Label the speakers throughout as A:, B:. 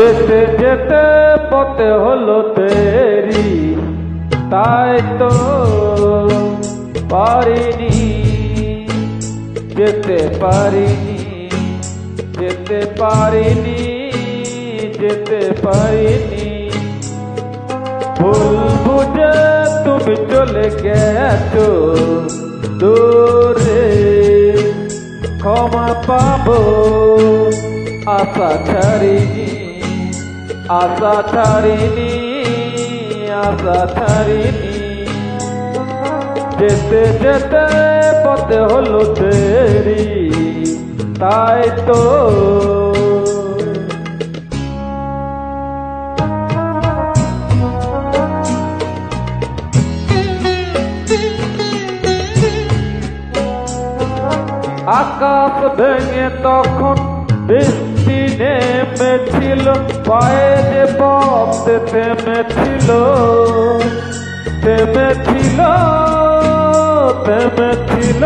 A: যেতে যেতে পথে হলো দেরি, তাই তো পারিনি, যেতে পারিনি, যেতে পারিনি, যেতে পারিনি। ভুল বুঝে তুমি চলে গেছো দূরে, ক্ষমা পাবো আশা ছাড়িনি, আশা ছাড়িনি, আশা ছাড়িনি। যেতে যেতে পথে হলো দেরি, তাই তো আকাশ ভেঙে তখন বৃষ্টি নেমেছিল, পায়ে যে পথে থেমেছিল, থেমেছিল, থেমেছিল।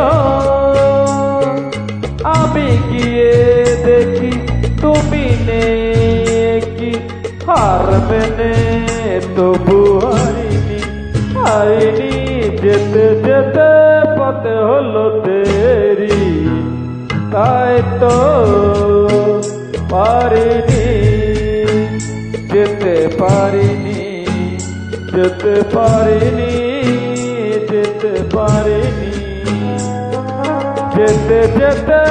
A: আমি গিয়ে দেখি তুমি নেই, কি হার মেনে তবু হারিনি, হারিনি। যেতে যেতে পথে হলো দেরি, তাই তো পারিনি, যেতে পারিনি, যেতে পারিনি, যেতে পারিনি। যেতে যেতে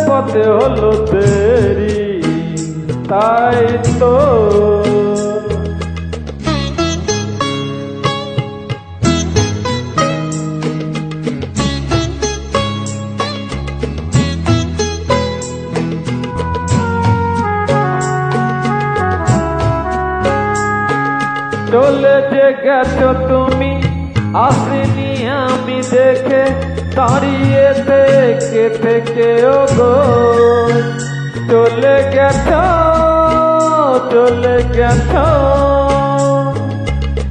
A: পথে হলো দেরি, তাই তো চলে যে গেছো তুমি, আসিনি আমি দেখে, দাঁড়িয়ে থেকে থেকে ওগো। চলে গেছো, চলে গেছো,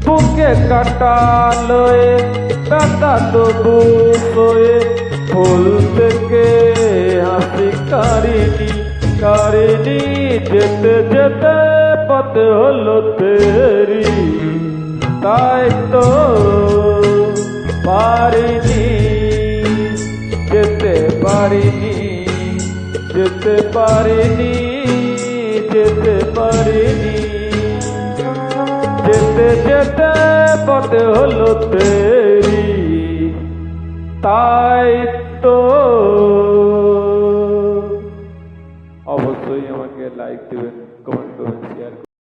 A: বুকে কাটা লয়ে কাটা তবু সয়ে, ফুল থেকে হাসি কারিনি, কারিনি। যেতে যেতে পথে হলো দেরি, তাই তো পারিনি, যেতে পারিনি, যেতে পারিনি, যেতে পারিনি। যেতে যেতে পথে হলো দেরি, তাই তো। অবশ্যই আমাকে লাইক দেবেন, কমেন্ট করবেন, শেয়ার করবেন।